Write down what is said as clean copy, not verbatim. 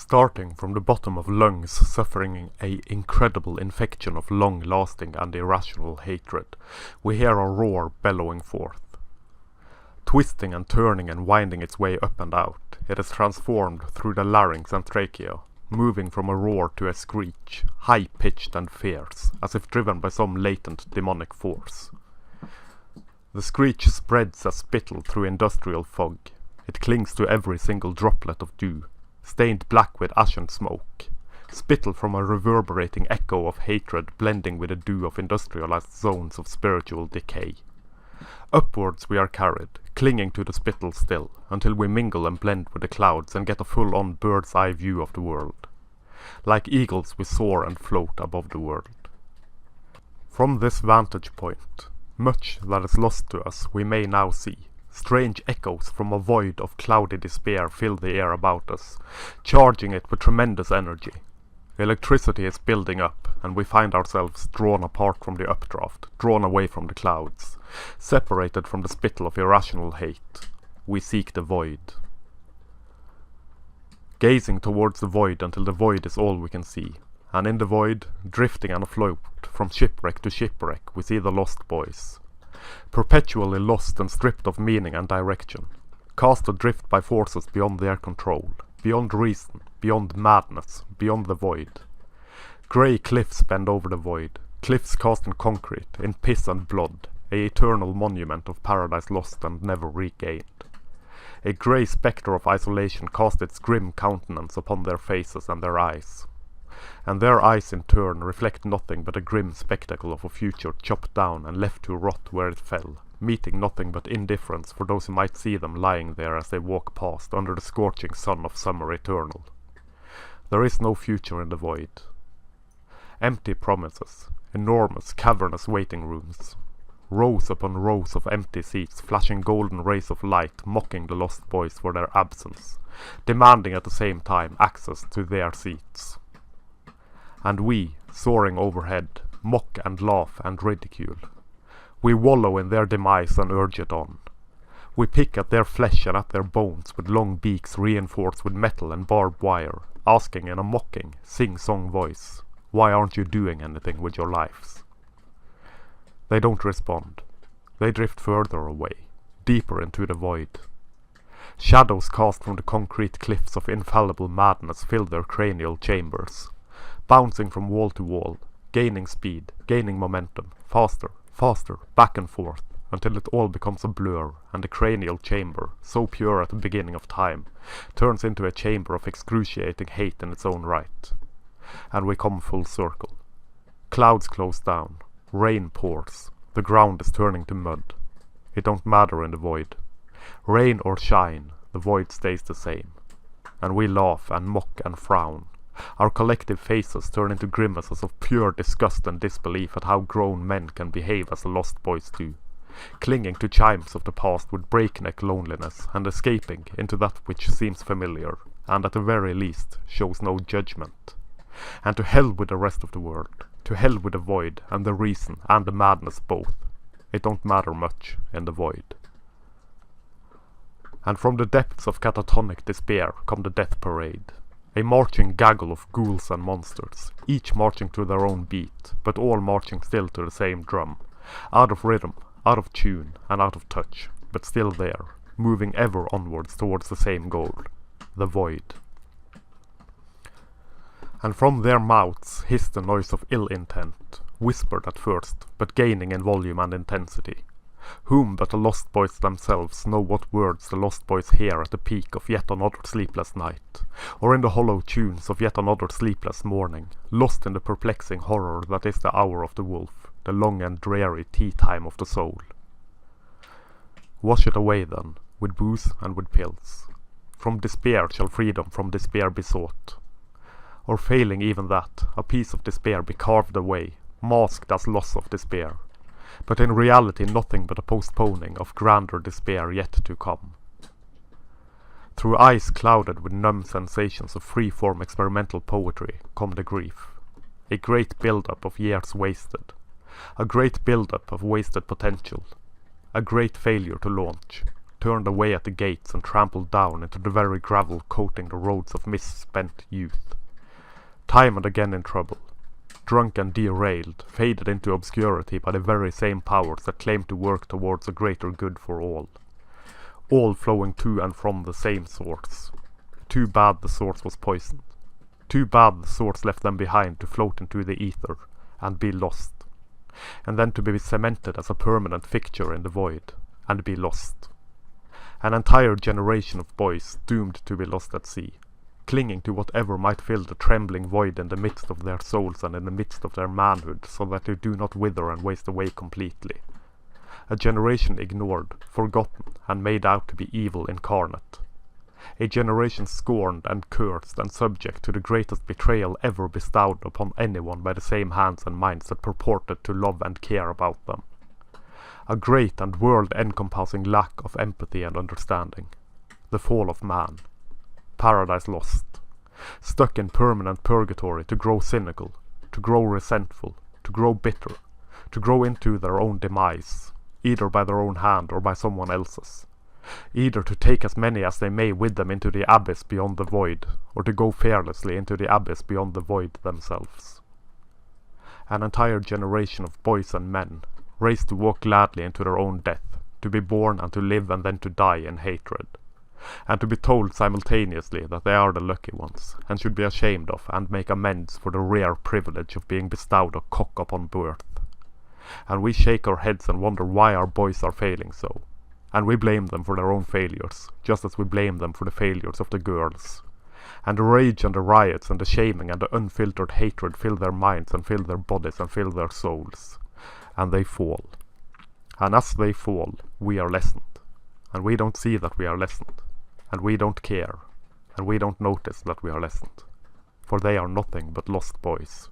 Starting from the bottom of lungs suffering a incredible infection of long-lasting and irrational hatred, we hear a roar bellowing forth. Twisting and turning and winding its way up and out, it is transformed through the larynx and trachea, moving from a roar to a screech, high-pitched and fierce, as if driven by some latent demonic force. The screech spreads as spittle through industrial fog. It clings to every single droplet of dew, stained black with ashen smoke, spittle from a reverberating echo of hatred blending with the dew of industrialized zones of spiritual decay. Upwards we are carried, clinging to the spittle still, until we mingle and blend with the clouds and get a full-on bird's-eye view of the world. Like eagles we soar and float above the world. From this vantage point, much that is lost to us we may now see. Strange echoes from a void of cloudy despair fill the air about us, charging it with tremendous energy. Electricity is building up, and we find ourselves drawn apart from the updraft, drawn away from the clouds, separated from the spittle of irrational hate. We seek the void. Gazing towards the void until the void is all we can see, and in the void, drifting and afloat, from shipwreck to shipwreck, we see the lost boys. Perpetually lost and stripped of meaning and direction, cast adrift by forces beyond their control, beyond reason, beyond madness, beyond the void. Grey cliffs bend over the void, cliffs cast in concrete, in piss and blood, a eternal monument of paradise lost and never regained. A grey spectre of isolation cast its grim countenance upon their faces and their eyes. And their eyes in turn reflect nothing but a grim spectacle of a future chopped down and left to rot where it fell, meeting nothing but indifference for those who might see them lying there as they walk past under the scorching sun of summer eternal. There is no future in the void. Empty promises, enormous cavernous waiting rooms, rows upon rows of empty seats flashing golden rays of light mocking the lost boys for their absence, demanding at the same time access to their seats. And we, soaring overhead, mock and laugh and ridicule. We wallow in their demise and urge it on. We pick at their flesh and at their bones with long beaks reinforced with metal and barbed wire, asking in a mocking, sing-song voice, "Why aren't you doing anything with your lives?" They don't respond. They drift further away, deeper into the void. Shadows cast from the concrete cliffs of infallible madness fill their cranial chambers, bouncing from wall to wall, gaining speed, gaining momentum, faster, faster, back and forth, until it all becomes a blur, and the cranial chamber, so pure at the beginning of time, turns into a chamber of excruciating hate in its own right. And we come full circle. Clouds close down, rain pours, the ground is turning to mud. It don't matter in the void. Rain or shine, the void stays the same. And we laugh and mock and frown. Our collective faces turn into grimaces of pure disgust and disbelief at how grown men can behave as the lost boys do, clinging to chimes of the past with breakneck loneliness and escaping into that which seems familiar, and at the very least shows no judgment. And to hell with the rest of the world, to hell with the void and the reason and the madness both. It don't matter much in the void. And from the depths of catatonic despair come the death parade. A marching gaggle of ghouls and monsters, each marching to their own beat, but all marching still to the same drum, out of rhythm, out of tune, and out of touch, but still there, moving ever onwards towards the same goal, the void. And from their mouths hiss the noise of ill intent, whispered at first, but gaining in volume and intensity. Whom but the lost boys themselves know what words the lost boys hear at the peak of yet another sleepless night, or in the hollow tunes of yet another sleepless morning, lost in the perplexing horror that is the hour of the wolf, the long and dreary tea time of the soul. Wash it away then, with booze and with pills. From despair shall freedom from despair be sought. Or failing even that, a piece of despair be carved away, masked as loss of despair, but in reality nothing but a postponing of grander despair yet to come. Through eyes clouded with numb sensations of free-form experimental poetry come the grief, a great build-up of years wasted, a great build-up of wasted potential, a great failure to launch, turned away at the gates and trampled down into the very gravel coating the roads of misspent youth. Time and again in trouble, drunk and derailed, faded into obscurity by the very same powers that claimed to work towards a greater good for all flowing to and from the same source. Too bad the source was poisoned. Too bad the source left them behind to float into the ether and be lost, and then to be cemented as a permanent fixture in the void and be lost. An entire generation of boys doomed to be lost at sea, clinging to whatever might fill the trembling void in the midst of their souls and in the midst of their manhood, so that they do not wither and waste away completely. A generation ignored, forgotten, and made out to be evil incarnate. A generation scorned and cursed and subject to the greatest betrayal ever bestowed upon anyone by the same hands and minds that purported to love and care about them. A great and world-encompassing lack of empathy and understanding. The fall of man. Paradise lost. Stuck in permanent purgatory to grow cynical, to grow resentful, to grow bitter, to grow into their own demise, either by their own hand or by someone else's. Either to take as many as they may with them into the abyss beyond the void, or to go fearlessly into the abyss beyond the void themselves. An entire generation of boys and men, raised to walk gladly into their own death, to be born and to live and then to die in hatred, and to be told simultaneously that they are the lucky ones, and should be ashamed of and make amends for the rare privilege of being bestowed a cock upon birth. And we shake our heads and wonder why our boys are failing so. And we blame them for their own failures, just as we blame them for the failures of the girls. And the rage and the riots and the shaming and the unfiltered hatred fill their minds and fill their bodies and fill their souls. And they fall. And as they fall, we are lessened. And we don't see that we are lessened. And we don't care. And we don't notice that we are lessened. For they are nothing but lost boys.